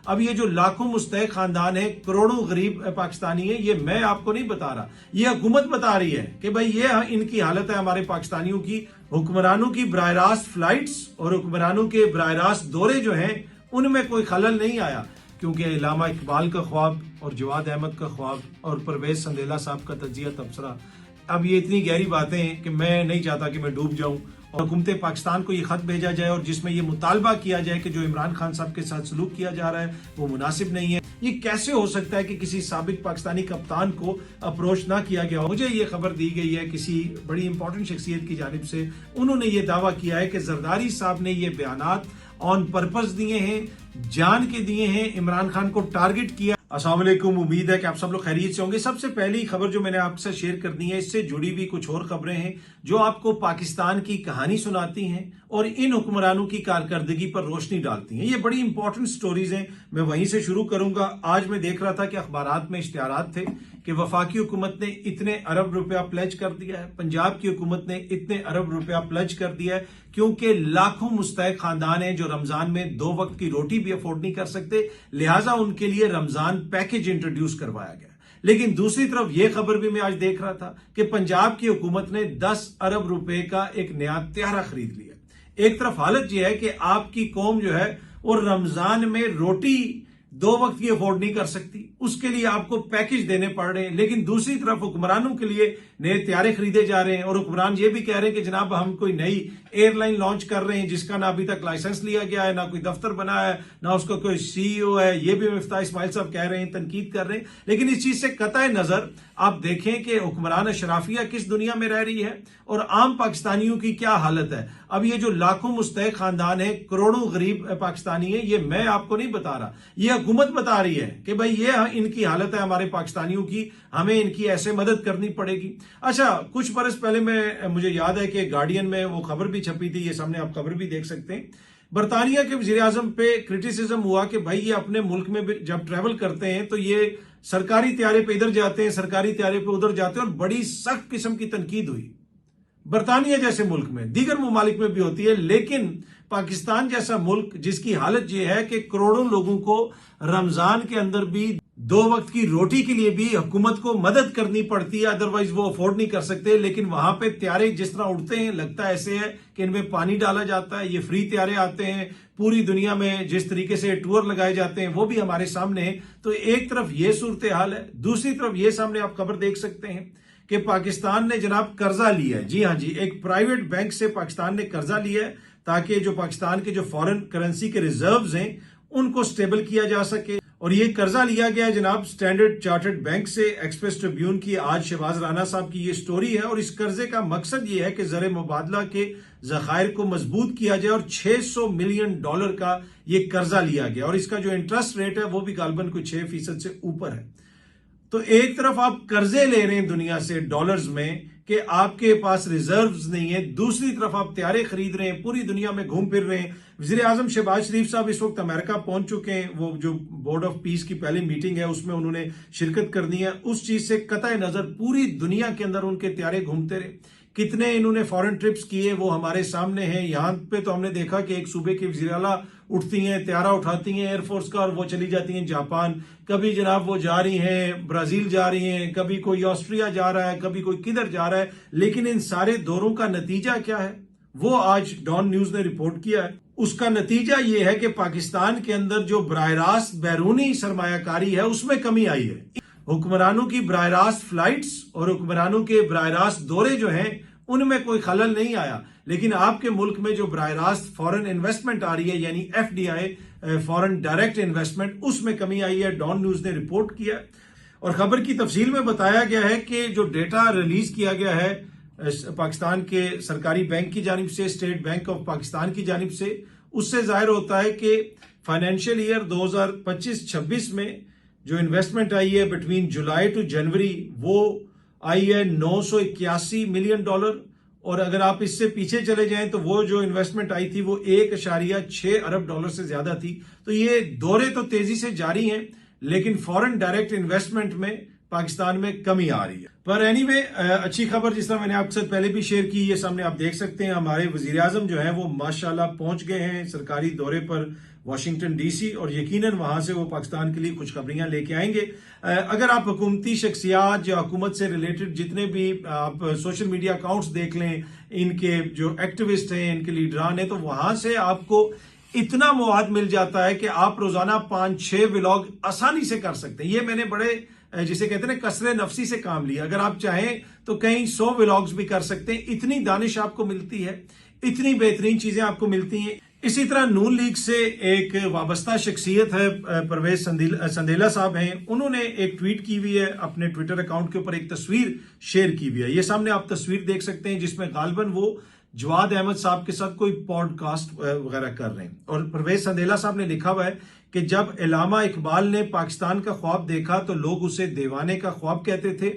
अब ये जो लाखों मुस्तहिक खानदान है, करोड़ों गरीब पाकिस्तानी है, ये मैं आपको नहीं बता रहा, ये हुकूमत बता रही है कि भाई ये इनकी हालत है हमारे पाकिस्तानियों की। हुक्मरानों की बराह रास्त फ्लाइट्स और हुक्मरानों के बराह रास्त दौरे जो हैं उनमें कोई खलल नहीं आया, क्योंकि इलामा इकबाल का ख्वाब और जवाद अहमद का ख्वाब और परवेज संदेला साहब का तजिया तबसरा, अब ये इतनी गहरी बातें हैं कि मैं नहीं चाहता कि मैं डूब जाऊं और हुकूमत पाकिस्तान को ये खत भेजा जाए और जिसमें ये मुतालबा किया जाए कि जो इमरान खान साहब के साथ सलूक किया जा रहा है वो मुनासिब नहीं है। ये कैसे हो सकता है कि किसी साबिक पाकिस्तानी कप्तान को अप्रोच ना किया गया हो। मुझे ये खबर दी गई है किसी बड़ी इंपॉर्टेंट शख्सियत की जानिब से, उन्होंने ये दावा किया है कि जरदारी साहब ने ये बयानात ऑन पर्पस दिए हैं, जान के दिए हैं, इमरान खान को टारगेट किया। अस्सलाम वालेकुम, उम्मीद है कि आप सब लोग खैरियत से होंगे। सबसे पहली खबर जो मैंने आपसे शेयर करनी है, इससे जुड़ी हुई कुछ और खबरें हैं जो आपको पाकिस्तान की कहानी सुनाती हैं और इन हुक्मरानों की कारकर्दगी पर रोशनी डालती हैं। ये बड़ी इंपॉर्टेंट स्टोरीज हैं, मैं वहीं से शुरू करूंगा। आज मैं देख रहा था कि अखबारात में इश्तिहारात थे कि वफाकी हुकूमत ने इतने अरब रुपया प्लेज कर दिया है, पंजाब की हुकूमत ने इतने अरब रुपया प्लेज कर दिया है, क्योंकि लाखों मुस्तहिक खानदान हैं जो रमजान में 2 वक्त की रोटी भी अफोर्ड नहीं कर सकते, लिहाजा उनके लिए रमजान पैकेज इंट्रोड्यूस करवाया गया। लेकिन दूसरी तरफ यह खबर भी मैं आज देख रहा था कि पंजाब की हुकूमत ने 10 अरब रुपए का एक नया त्यारा खरीद लिया। एक तरफ हालत यह है कि आपकी कौम जो है वो रमजान में रोटी 2 वक्त की अफोर्ड नहीं कर सकती, उसके लिए आपको पैकेज देने पड़ रहे हैं। लेकिन दूसरी तरफ हुक्मरानों के लिए नए त्यारे खरीदे जा रहे हैं और हुक्मरान ये भी कह रहे हैं कि जनाब हम कोई नई एयरलाइन लॉन्च कर रहे हैं जिसका ना अभी तक लाइसेंस लिया गया है, ना कोई दफ्तर बना है, ना उसका कोई सीईओ है। ये भी मिफ्ताह इस्माइल साहब कह रहे हैं, तनकीद कर रहे हैं। लेकिन इस चीज से कतई नजर आप देखें कि हुक्मरान अशराफिया किस दुनिया में रह रही है और आम पाकिस्तानियों की क्या हालत है। अब ये जो लाखों मुस्तहिक खानदान है, करोड़ों गरीब पाकिस्तानी है, ये मैं आपको नहीं बता रहा, ये हुकूमत बता रही है कि भाई ये इनकी हालत है हमारे पाकिस्तानियों की, हमें इनकी ऐसे मदद करनी पड़ेगी। अच्छा, कुछ बरस पहले मुझे याद है कि गार्डियन में वो खबर भी छपी थी, ये सामने आप खबर भी देख सकते हैं। बरतानिया के वजीर आजम पे क्रिटिसिज्म हुआ कि भाई ये अपने मुल्क में जब ट्रेवल करते हैं तो ये सरकारी त्यारे पे इधर जाते हैं, सरकारी त्यारे पे उधर जाते हैं, और बड़ी सख्त किस्म की तनकीद हुई। बरतानिया जैसे मुल्क में, दीगर ममालिक में भी होती है, लेकिन पाकिस्तान जैसा मुल्क जिसकी हालत यह है कि करोड़ों लोगों को रमजान के अंदर भी 2 वक्त की रोटी के लिए भी हुकूमत को मदद करनी पड़ती है, अदरवाइज वो अफोर्ड नहीं कर सकते। लेकिन वहां पे त्यारे जिस तरह उड़ते हैं, लगता है ऐसे है कि इनमें पानी डाला जाता है। ये फ्री त्यारे आते हैं, पूरी दुनिया में जिस तरीके से टूर लगाए जाते हैं वो भी हमारे सामने है। तो एक तरफ ये सूरत हाल है, दूसरी तरफ ये सामने आप खबर देख सकते हैं कि पाकिस्तान ने जनाब कर्जा लिया है। जी हाँ जी, एक प्राइवेट बैंक से पाकिस्तान ने कर्जा लिया है ताकि जो पाकिस्तान के जो फॉरेन करेंसी के रिजर्व्स हैं उनको स्टेबल किया जा सके। और ये कर्जा लिया गया है जनाब स्टैंडर्ड चार्टर्ड बैंक से। एक्सप्रेस ट्रिब्यून की आज शहबाज राना साहब की ये स्टोरी है और इस कर्जे का मकसद ये है कि ज़र मुबादला के जखायर को मजबूत किया जाए और $600 मिलियन का ये कर्जा लिया गया और इसका जो इंटरेस्ट रेट है वो भी गालबन कोई 6% से ऊपर है। तो एक तरफ आप कर्जे ले रहे हैं दुनिया से डॉलर्स में कि आपके पास रिजर्व्स नहीं है, दूसरी तरफ आप त्यारे खरीद रहे हैं, पूरी दुनिया में घूम फिर रहे हैं। वजीर आजम शहबाज शरीफ साहब इस वक्त अमेरिका पहुंच चुके हैं, वो जो बोर्ड ऑफ पीस की पहली मीटिंग है उसमें उन्होंने शिरकत करनी है। उस चीज से कतई नजर पूरी दुनिया के अंदर उनके त्यारे घूमते रहे। कितने इन्होंने फॉरेन ट्रिप्स किए वो हमारे सामने हैं। यहां पे तो हमने देखा कि एक सूबे के वज़ीर आला उठती हैं, त्यारा उठाती हैं एयरफोर्स का और वो चली जाती हैं जापान, कभी जनाब वो जा रही हैं ब्राजील जा रही हैं, कभी कोई ऑस्ट्रिया जा रहा है, कभी कोई किधर जा रहा है। लेकिन इन सारे दौरों का नतीजा क्या है वो आज डॉन न्यूज ने रिपोर्ट किया है। उसका नतीजा ये है कि पाकिस्तान के अंदर जो बराह रास्त बैरूनी सरमायाकारी है उसमें कमी आई है। हुक्मरानों की बराह रास्त फ्लाइट्स और हुक्मरानों के बराह रास्त दौरे जो हैं उनमें कोई खलल नहीं आया, लेकिन आपके मुल्क में जो बराह रास्त फॉरेन इन्वेस्टमेंट आ रही है यानी FDI फॉरेन डायरेक्ट इन्वेस्टमेंट, उसमें कमी आई है। डॉन न्यूज ने रिपोर्ट किया और खबर की तफसील में बताया गया है कि जो डेटा रिलीज किया गया है पाकिस्तान के सरकारी बैंक की जानिब से, स्टेट बैंक ऑफ पाकिस्तान की जानिब से, उससे जाहिर होता है कि फाइनेंशियल ईयर 2025-26 में जो इन्वेस्टमेंट आई है बिटवीन जुलाई टू जनवरी वो आई है $981 मिलियन। और अगर आप इससे पीछे चले जाएं तो वो जो इन्वेस्टमेंट आई थी वो $1.6 अरब से ज्यादा थी। तो ये दौरे तो तेजी से जारी हैं, लेकिन फॉरेन डायरेक्ट इन्वेस्टमेंट में पाकिस्तान में कमी आ रही है। पर एनीवे अच्छी खबर जिस तरह मैंने आपके साथ पहले भी शेयर की, ये सामने आप देख सकते हैं, हमारे वजीर आजम जो है वो माशाल्लाह पहुंच गए हैं सरकारी दौरे पर वाशिंगटन डीसी, और यकीनन वहां से वो पाकिस्तान के लिए खुशखबरियां लेके आएंगे। अगर आप हुकूमती शख्सियात या हुकूमत से रिलेटेड जितने भी आप सोशल मीडिया अकाउंट्स देख लें, इनके जो एक्टिविस्ट हैं, इनके लीडरान हैं, तो वहां से आपको इतना मवाद मिल जाता है कि आप रोजाना 5-6 व्लॉग आसानी से कर सकते हैं। ये मैंने बड़े जिसे कहते हैं कसरे नफसी से काम लिया। अगर आप चाहें तो कहीं 100 व्लॉग्स भी कर सकते हैं। इतनी दानिश आपको मिलती है, इतनी बेहतरीन चीजें आपको मिलती हैं। इसी तरह नून लीग से एक वाबस्ता शख्सियत है, परवेज संदेला साहब हैं, उन्होंने एक ट्वीट की हुई है, अपने ट्विटर अकाउंट के ऊपर एक तस्वीर शेयर की हुई है। ये सामने आप तस्वीर देख सकते हैं जिसमें गालिबन वो जवाद अहमद साहब के साथ कोई पॉडकास्ट वगैरह कर रहे हैं। और परवेज संदेला साहब ने लिखा हुआ है कि जब इल्लामा इकबाल ने पाकिस्तान का ख्वाब देखा तो लोग उसे दीवाने का ख्वाब कहते थे,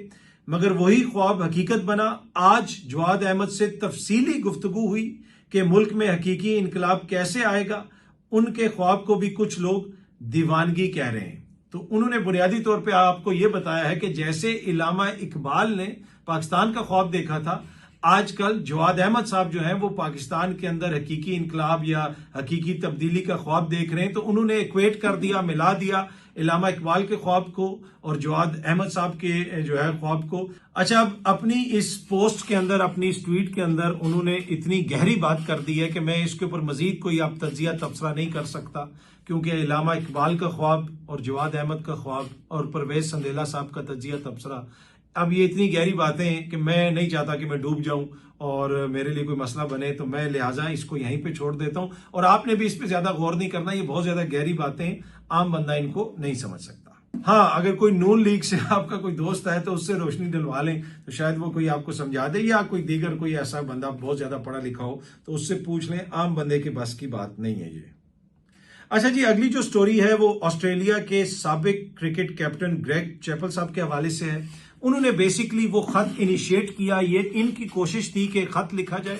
मगर वही ख्वाब हकीकत बना। आज जवाद अहमद से तफसीली गुफ्तगू हुई कि मुल्क में हकीकी इनकलाब कैसे आएगा। उनके ख्वाब को भी कुछ लोग दीवानगी कह रहे हैं। तो उन्होंने बुनियादी तौर पे आपको यह बताया है कि जैसे इल्लामा इकबाल ने पाकिस्तान का ख्वाब देखा था, आजकल जवाद अहमद साहब जो हैं वो पाकिस्तान के अंदर हकीकी इनकलाब या हकीकी तब्दीली का ख्वाब देख रहे हैं। तो उन्होंने इक्वेट कर दिया, मिला दिया इल्लामा इकबाल के ख्वाब को और जवाद अहमद साहब के जो है ख्वाब को। अच्छा, अब अपनी इस पोस्ट के अंदर, अपनी इस ट्वीट के अंदर उन्होंने इतनी गहरी बात कर दी है कि मैं इसके ऊपर मजीद कोई आप तज्जिया तबसरा नहीं कर सकता, क्योंकि इल्लामा इकबाल का ख्वाब और जवाद अहमद का ख्वाब और परवेज संदेला साहब का तज्जिया तबसरा, अब ये इतनी गहरी बातें हैं कि मैं नहीं चाहता कि मैं डूब जाऊं और मेरे लिए कोई मसला बने, तो मैं लिहाजा इसको यहीं पे छोड़ देता हूं। और आपने भी इस पे ज्यादा गौर नहीं करना, ये बहुत ज्यादा गहरी बातें हैं, आम बंदा इनको नहीं समझ सकता। हाँ, अगर कोई नून लीग से आपका कोई दोस्त है तो उससे रोशनी डलवा लें, तो शायद वो कोई आपको समझा दे, या कोई दीगर कोई ऐसा बंदा बहुत ज्यादा पढ़ा लिखा हो तो उससे पूछ लें। आम बंदे के बस की बात नहीं है ये। अच्छा जी, अगली जो स्टोरी है वो ऑस्ट्रेलिया के साबिक क्रिकेट कैप्टन ग्रेग चैपल साहब के हवाले से है। उन्होंने बेसिकली वो खत इनिशिएट किया, ये इनकी कोशिश थी कि खत लिखा जाए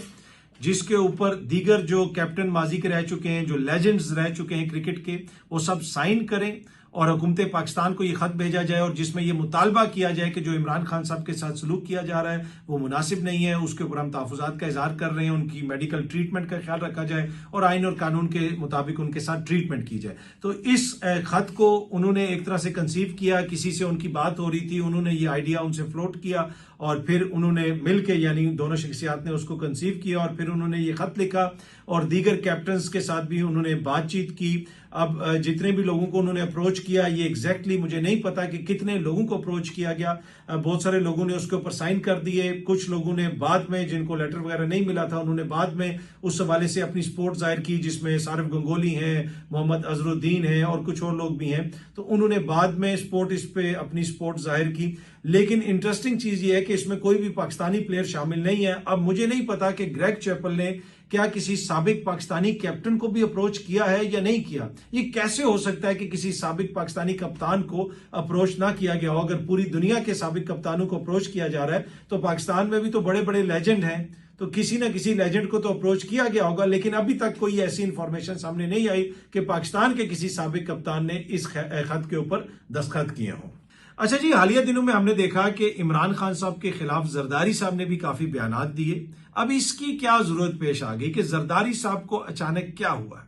जिसके ऊपर दीगर जो कैप्टन माजी के रह चुके हैं, जो लेजेंड्स रह चुके हैं क्रिकेट के, वो सब साइन करें और हुकूमत पाकिस्तान को ये खत भेजा जाए, और जिसमें ये मुतालबा किया जाए कि जो इमरान खान साहब के साथ सलूक किया जा रहा है वो मुनासिब नहीं है, उसके ऊपर हम तहफ़्फ़ुज़ात का इजहार कर रहे हैं, उनकी मेडिकल ट्रीटमेंट का ख्याल रखा जाए और आइन और कानून के मुताबिक उनके साथ ट्रीटमेंट की जाए। तो इस खत को उन्होंने एक तरह से कंसीव किया, किसी से उनकी बात हो रही थी, उन्होंने ये आइडिया उनसे फ्लोट किया और फिर उन्होंने मिलकर, यानी दोनों शख्सियात ने उसको कंसीव किया और फिर उन्होंने ये खत लिखा और दीगर कैप्टन्स के साथ भी उन्होंने बातचीत की। अब जितने भी लोगों को उन्होंने अप्रोच किया, ये एग्जैक्टली मुझे नहीं पता कि कितने लोगों को अप्रोच किया गया, बहुत सारे लोगों ने उसके ऊपर साइन कर दिए, कुछ लोगों ने बाद में, जिनको लेटर वगैरह नहीं मिला था, उन्होंने बाद में उस हवाले से अपनी सपोर्ट जाहिर की, जिसमें सारिफ गंगोली हैं, मोहम्मद अजरुद्दीन हैं और कुछ और लोग भी हैं। तो उन्होंने बाद में इस पे अपनी सपोर्ट जाहिर की। लेकिन इंटरेस्टिंग चीज ये है कि इसमें कोई भी पाकिस्तानी प्लेयर शामिल नहीं है। अब मुझे नहीं पता कि ग्रेग चैपल ने क्या किसी साबिक पाकिस्तानी कैप्टन को भी अप्रोच किया है या नहीं किया। ये कैसे हो सकता है कि किसी साबिक पाकिस्तानी कप्तान को अप्रोच ना किया गया हो? अगर पूरी दुनिया के साबिक कप्तानों को अप्रोच किया जा रहा है तो पाकिस्तान में भी तो बड़े बड़े लेजेंड हैं, तो किसी ना किसी लेजेंड को तो अप्रोच किया गया होगा। लेकिन अभी तक कोई ऐसी इंफॉर्मेशन सामने नहीं आई कि पाकिस्तान के किसी साबिक कप्तान ने इस खत के ऊपर दस्तखत किए हों। अच्छा जी, हालिया दिनों में हमने देखा कि इमरान खान साहब के खिलाफ जरदारी साहब ने भी काफी बयानात दिए। अब इसकी क्या जरूरत पेश आ गई कि जरदारी साहब को अचानक क्या हुआ?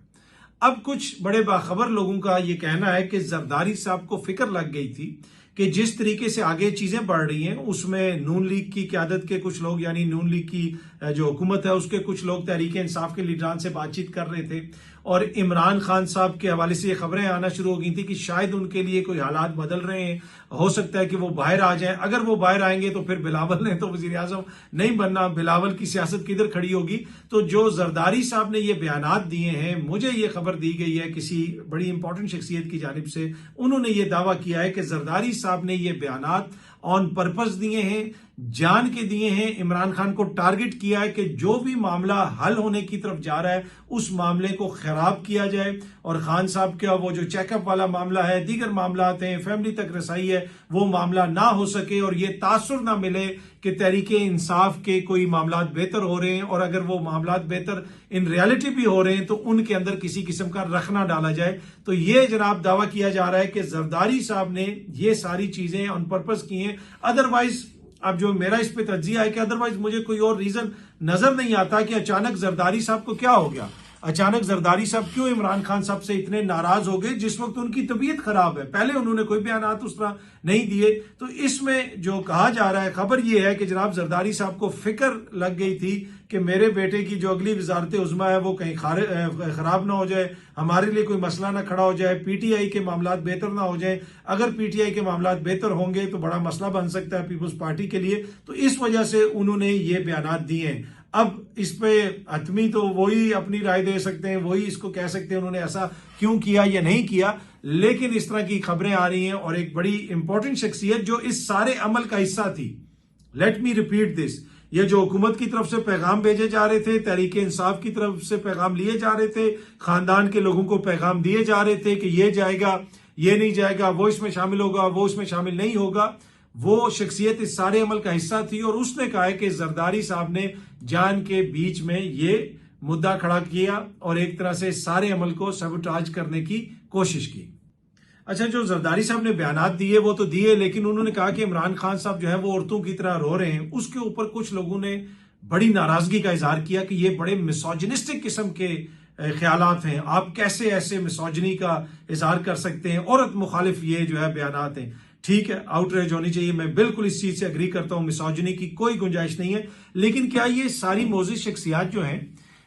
अब कुछ बड़े बाखबर लोगों का यह कहना है कि जरदारी साहब को फिक्र लग गई थी कि जिस तरीके से आगे चीजें बढ़ रही हैं उसमें नून लीग की क़यादत के कुछ लोग, यानी नून लीग की जो हुकूमत है उसके कुछ लोग तहरीक इंसाफ के लीडरान से बातचीत कर रहे थे और इमरान खान साहब के हवाले से ये खबरें आना शुरू हो गई थी कि शायद उनके लिए कोई हालात बदल रहे हैं, हो सकता है कि वो बाहर आ जाएं। अगर वो बाहर आएंगे तो फिर बिलावल ने तो वजीर आजम नहीं बनना, बिलावल की सियासत किधर खड़ी होगी। तो जो जरदारी साहब ने ये बयानात दिए हैं, मुझे ये खबर दी गई है किसी बड़ी इंपॉर्टेंट शख्सियत की जानिब से, उन्होंने ये दावा किया है कि जरदारी साहब ने ये बयानात ऑन पर्पस दिए हैं, जान के दिए हैं, इमरान खान को टारगेट किया है कि जो भी मामला हल होने की तरफ जा रहा है उस मामले को खराब किया जाए और खान साहब का वो जो चेकअप वाला मामला है, दीगर मामला हैं, फैमिली तक रसाई है, वो मामला ना हो सके और ये तासुर ना मिले कि तहरीके इंसाफ के कोई मामलात बेहतर हो रहे हैं, और अगर वो मामलात बेहतर इन रियलिटी भी हो रहे हैं तो उनके अंदर किसी किस्म का रखना डाला जाए। तो ये जनाब दावा किया जा रहा है कि जरदारी साहब ने ये सारी चीजें ऑन पर्पस की हैं। अदरवाइज अब जो मेरा इस पे तज्जिया है कि अदरवाइज मुझे कोई और रीजन नजर नहीं आता कि अचानक जरदारी साहब को क्या हो गया, अचानक जरदारी साहब क्यों इमरान खान साहब से इतने नाराज हो गए जिस वक्त उनकी तबीयत खराब है। पहले उन्होंने कोई बयानात उस तरह नहीं दिए। तो इसमें जो कहा जा रहा है, खबर यह है कि जनाब जरदारी साहब को फिक्र लग गई थी कि मेरे बेटे की जो अगली वजारत उज़्मा है वो कहीं खराब ना हो जाए, हमारे लिए कोई मसला ना खड़ा हो जाए, पीटीआई के मामलात बेहतर ना हो जाए। अगर पीटीआई के मामलात बेहतर होंगे तो बड़ा मसला बन सकता है पीपल्स पार्टी के लिए। तो इस वजह से उन्होंने ये बयानात दिए हैं। अब इस पे हतमी तो वही अपनी राय दे सकते हैं, वही इसको कह सकते हैं उन्होंने ऐसा क्यों किया या नहीं किया, लेकिन इस तरह की खबरें आ रही हैं। और एक बड़ी इंपॉर्टेंट शख्सियत जो इस सारे अमल का हिस्सा थी, लेट मी रिपीट दिस, ये जो हुकूमत की तरफ से पैगाम भेजे जा रहे थे, तहरीके इंसाफ की तरफ से पैगाम लिए जा रहे थे, खानदान के लोगों को पैगाम दिए जा रहे थे कि ये जाएगा, ये नहीं जाएगा, वो इसमें शामिल होगा, वो इसमें शामिल नहीं होगा, वो शख्सियत इस सारे अमल का हिस्सा थी। और उसने कहा है कि जरदारी साहब ने जान के बीच में ये मुद्दा खड़ा किया और एक तरह से सारे अमल को सबटाज करने की कोशिश की। अच्छा, जो जरदारी साहब ने बयानात दिए वो तो दिए, लेकिन उन्होंने कहा कि इमरान खान साहब जो है वो औरतों की तरह रो रहे हैं। उसके ऊपर कुछ लोगों ने बड़ी नाराजगी का इजहार किया कि ये बड़े मिसोजिनिस्टिक किस्म के ख्यालात हैं, आप कैसे ऐसे मिसोजनी का इजहार कर सकते हैं, औरत मुखालिफ ये जो है बयानात हैं। ठीक है, आउटरेज होनी चाहिए, मैं बिल्कुल इस चीज से अग्री करता हूं, मिसोजिनी की कोई गुंजाइश नहीं है। लेकिन क्या ये सारी मोजिज शख्सियात जो हैं,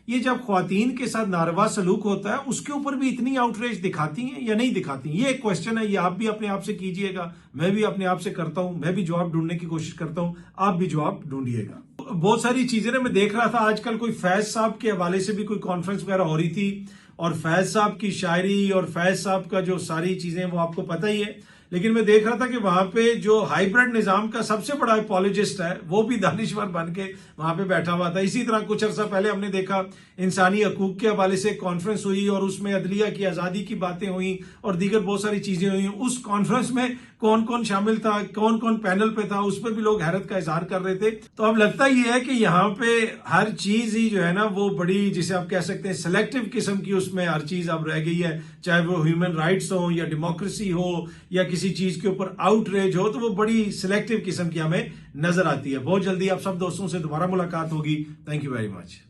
ये जब ख्वातीन के साथ नारवा सलूक होता है उसके ऊपर भी इतनी आउटरेज दिखाती हैं या नहीं दिखाती? ये एक क्वेश्चन है, ये आप भी अपने आप से कीजिएगा, मैं भी अपने आप से करता हूं, मैं भी जवाब ढूंढने की कोशिश करता हूं, आप भी जवाब ढूंढिएगा। बहुत सारी चीजें ना मैं देख रहा था आजकल, कोई फैज साहब के हवाले से भी कोई कॉन्फ्रेंस वगैरह हो रही थी, और फैज साहब की शायरी और फैज साहब का जो सारी चीजें वो आपको पता ही है। लेकिन मैं देख रहा था कि वहां पे जो हाइब्रिड निजाम का सबसे बड़ा अपोलोजिस्ट है वो भी दानिशवर बन के वहां पे बैठा हुआ था। इसी तरह कुछ अर्सा पहले हमने देखा इंसानी हकूक के हवाले से कॉन्फ्रेंस हुई और उसमें अदलिया की आजादी की बातें हुई और दीगर बहुत सारी चीजें हुई। उस कॉन्फ्रेंस में कौन कौन शामिल था, कौन कौन पैनल पे था, उस पर भी लोग हैरत का इजहार कर रहे थे। तो अब लगता ही है कि यहाँ पे हर चीज ही जो है ना वो बड़ी, जिसे आप कह सकते हैं सिलेक्टिव किस्म की, उसमें हर चीज अब रह गई है, चाहे वो ह्यूमन राइट्स हो या डेमोक्रेसी हो या किसी चीज के ऊपर आउटरेज हो, तो वो बड़ी सिलेक्टिव किस्म की हमें नजर आती है। बहुत जल्दी आप सब दोस्तों से दोबारा मुलाकात होगी। Thank you very much.